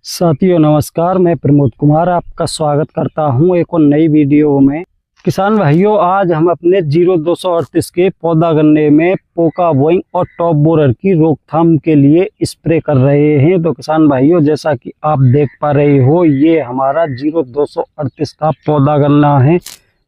साथियों नमस्कार, मैं प्रमोद कुमार आपका स्वागत करता हूं एक और नई वीडियो में। किसान भाइयों, आज हम अपने 0238 के पौधा गन्ने में पोका बोइंग और टॉप बोरर की रोकथाम के लिए स्प्रे कर रहे हैं। तो किसान भाइयों, जैसा कि आप देख पा रहे हो, ये हमारा 0238 का पौधा गन्ना है।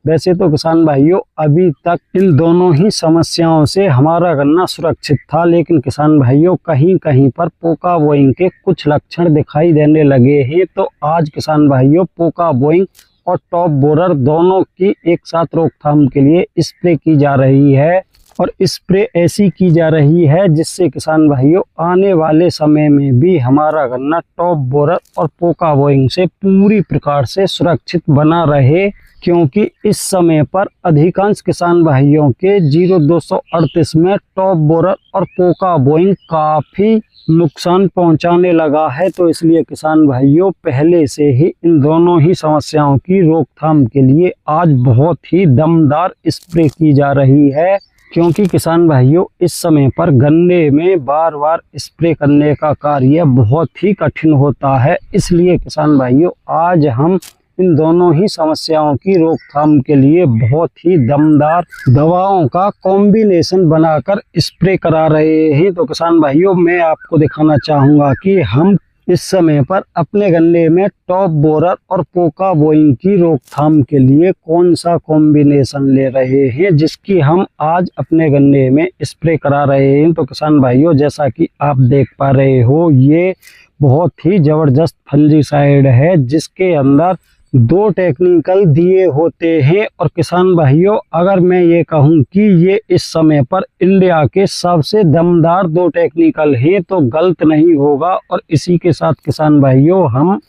वैसे तो किसान भाइयों, अभी तक इन दोनों ही समस्याओं से हमारा गन्ना सुरक्षित था, लेकिन किसान भाइयों कहीं कहीं पर पोका बोइंग के कुछ लक्षण दिखाई देने लगे हैं। तो आज किसान भाइयों पोका बोइंग और टॉप बोरर दोनों की एक साथ रोकथाम के लिए स्प्रे की जा रही है, और स्प्रे ऐसी की जा रही है जिससे किसान भाइयों आने वाले समय में भी हमारा गन्ना टॉप बोरर और पोका बोइंग से पूरी प्रकार से सुरक्षित बना रहे। क्योंकि इस समय पर अधिकांश किसान भाइयों के 0238 में टॉप बोरर और पोका बोइंग काफ़ी नुकसान पहुंचाने लगा है। तो इसलिए किसान भाइयों पहले से ही इन दोनों ही समस्याओं की रोकथाम के लिए आज बहुत ही दमदार स्प्रे की जा रही है। क्योंकि किसान भाइयों इस समय पर गन्ने में बार बार स्प्रे करने का कार्य बहुत ही कठिन होता है। इसलिए किसान भाइयों आज हम इन दोनों ही समस्याओं की रोकथाम के लिए बहुत ही दमदार दवाओं का कॉम्बिनेशन बनाकर स्प्रे करा रहे हैं। तो किसान भाइयों, मैं आपको दिखाना चाहूँगा कि हम इस समय पर अपने गन्ने में टॉप बोरर और पोका बोइंग की रोकथाम के लिए कौन सा कॉम्बिनेशन ले रहे हैं, जिसकी हम आज अपने गन्ने में स्प्रे करा रहे हैं। तो किसान भाइयों, जैसा कि आप देख पा रहे हो, ये बहुत ही ज़बरदस्त फंजीसाइड है जिसके अंदर 2 टेक्निकल दिए होते हैं। और किसान भाइयों, अगर मैं ये कहूँ कि ये इस समय पर इंडिया के सबसे दमदार 2 टेक्निकल हैं तो गलत नहीं होगा। और इसी के साथ किसान भाइयों हम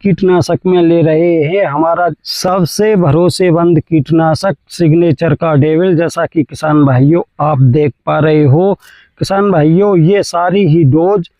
कीटनाशक में ले रहे हैं हमारा सबसे भरोसेमंद कीटनाशक सिग्नेचर का डेविल, जैसा कि किसान भाइयों आप देख पा रहे हो। किसान भाइयों, ये सारी ही डोज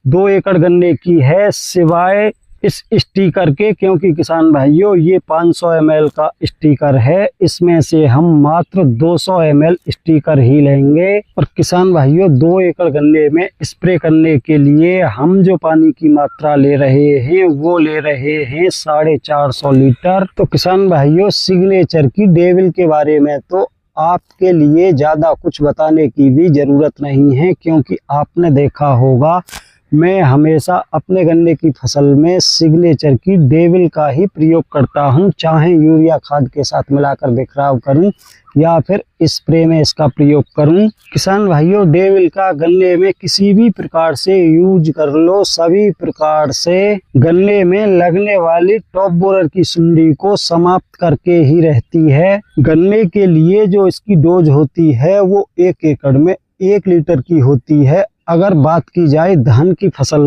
2 एकड़ गन्ने की है सिवाय इस स्टिकर के, क्योंकि किसान भाइयों ये 500 ml का स्टिकर है, इसमें से हम मात्र 200 ml स्टिकर ही लेंगे। और किसान भाइयों 2 एकड़ गन्ने में स्प्रे करने के लिए हम जो पानी की मात्रा ले रहे हैं वो ले रहे हैं 450 लीटर। तो किसान भाइयों सिग्नेचर की डेविल के बारे में तो आपके लिए ज़्यादा कुछ बताने की भी ज़रूरत नहीं है, क्योंकि आपने देखा होगा मैं हमेशा अपने गन्ने की फसल में सिग्नेचर की डेविल का ही प्रयोग करता हूं, चाहे यूरिया खाद के साथ मिलाकर बिखराव करूं या फिर स्प्रे में इसका प्रयोग करूं। किसान भाइयों डेविल का गन्ने में किसी भी प्रकार से यूज कर लो, सभी प्रकार से गन्ने में लगने वाली टॉप बोरर की सुंडी को समाप्त करके ही रहती है। गन्ने के लिए जो इसकी डोज होती है वो 1 एकड़ में 1 लीटर की होती है। अगर बात की जाए धान की फसल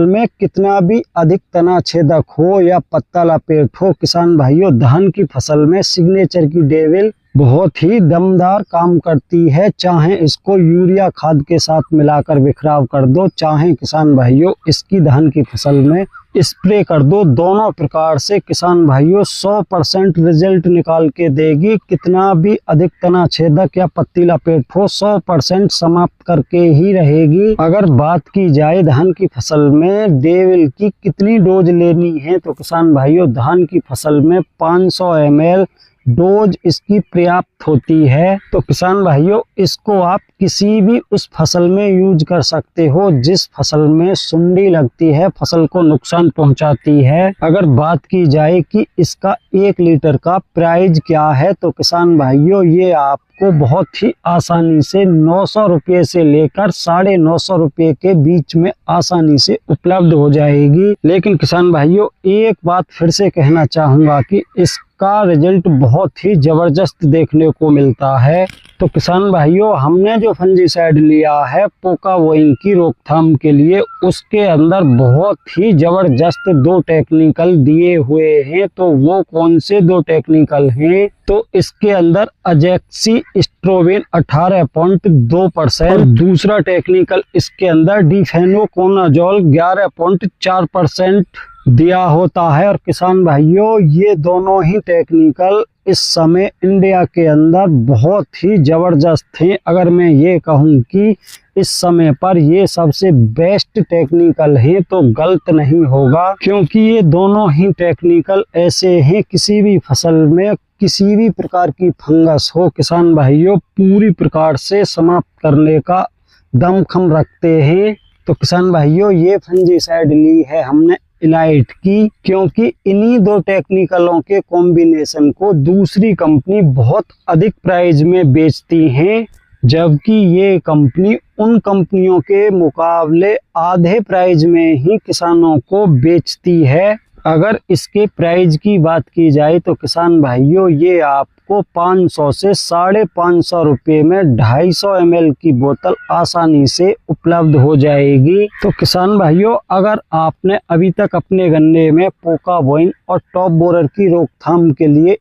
में कितना भी अधिक तना छेदक हो या पत्ता लपेट हो, किसान भाइयों धान की फसल में सिग्नेचर की डेविल बहुत ही दमदार काम करती है। चाहे इसको यूरिया खाद के साथ मिलाकर बिखराव कर दो, चाहे किसान भाइयों इसकी धान की फसल में स्प्रे कर दो, दोनों प्रकार से किसान भाइयों 100% रिजल्ट निकाल के देगी। कितना भी अधिक तना छेदक या पत्ती लपेट हो 100% समाप्त करके ही रहेगी। अगर बात की जाए धान की फसल में डेविल की कितनी डोज लेनी है, तो किसान भाइयों धान की फसल में 500 ml डोज इसकी पर्याप्त होती है। तो किसान भाइयों इसको आप किसी भी उस फसल में यूज कर सकते हो जिस फसल में सुंडी लगती है, फसल को नुकसान पहुंचाती है। अगर बात की जाए कि इसका 1 लीटर का प्राइस क्या है, तो किसान भाइयों ये आपको बहुत ही आसानी से 900 रुपये से लेकर 950 रुपये के बीच में आसानी से उपलब्ध हो जाएगी। लेकिन किसान भाइयों एक बात फिर से कहना चाहूँगा कि इसका रिजल्ट बहुत ही ज़बरदस्त देखने को मिलता है। तो किसान भाइयों हमने जो फंजीसाइड लिया है पोका बोइंग की रोकथाम के लिए, उसके अंदर बहुत ही ज़बरदस्त 2 टेक्निकल दिए हुए हैं। तो वो कौन से 2 टेक्निकल हैं, तो इसके अंदर अजैक्सी स्ट्रोबिन 18.2%, दूसरा टेक्निकल इसके अंदर डिफेनोकोनाजोल 11.4%, दिया होता है। और किसान भाइयों, ये दोनों ही टेक्निकल इस समय इंडिया के अंदर बहुत ही ज़बरदस्त हैं। अगर मैं ये कहूँ कि इस समय पर ये सबसे बेस्ट टेक्निकल हैं तो गलत नहीं होगा, क्योंकि ये दोनों ही टेक्निकल ऐसे हैं, किसी भी फसल में किसी भी प्रकार की फंगस हो किसान भाइयों पूरी प्रकार से समाप्त करने का दमखम रखते हैं। तो किसान भाइयों, ये फंजीसाइड ली है हमने इलाइट की, क्योंकि इन्हीं दो टेक्निकलों के कॉम्बिनेशन को दूसरी कंपनी बहुत अधिक प्राइस में बेचती हैं, जबकि ये कंपनी उन कंपनियों के मुकाबले आधे प्राइस में ही किसानों को बेचती है। अगर इसके प्राइस की बात की जाए तो किसान भाइयों, ये आपको 500 से 550 रुपये में 250 ml की बोतल आसानी से उपलब्ध हो जाएगी। तो किसान भाइयों, अगर आपने अभी तक अपने गन्ने में पोका बोइंग और टॉप बोरर की रोकथाम के लिए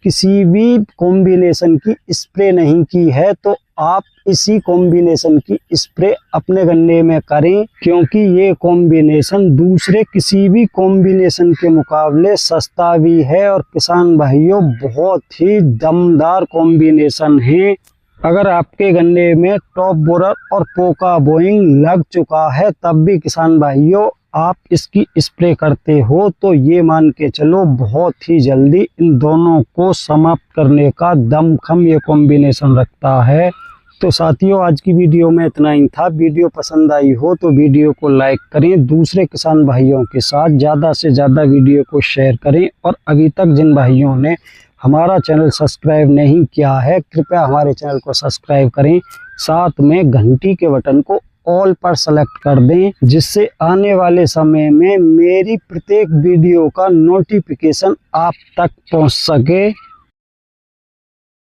किसी भी कॉम्बिनेशन की स्प्रे नहीं की है तो आप इसी कॉम्बिनेशन की स्प्रे अपने गन्ने में करें, क्योंकि ये कॉम्बिनेशन दूसरे किसी भी कॉम्बिनेशन के मुकाबले सस्ता भी है और किसान भाइयों बहुत ही दमदार कॉम्बिनेशन है। अगर आपके गन्ने में टॉप बोरर और पोका बोइंग लग चुका है तब भी किसान भाइयों आप इसकी स्प्रे करते हो तो ये मान के चलो बहुत ही जल्दी इन दोनों को समाप्त करने का दमखम ये कॉम्बिनेशन रखता है। तो साथियों, आज की वीडियो में इतना ही था। वीडियो पसंद आई हो तो वीडियो को लाइक करें, दूसरे किसान भाइयों के साथ ज़्यादा से ज़्यादा वीडियो को शेयर करें, और अभी तक जिन भाइयों ने हमारा चैनल सब्सक्राइब नहीं किया है कृपया हमारे चैनल को सब्सक्राइब करें, साथ में घंटी के बटन को ऑल पर सेलेक्ट कर दें, जिससे आने वाले समय में मेरी प्रत्येक वीडियो का नोटिफिकेशन आप तक पहुंच सके।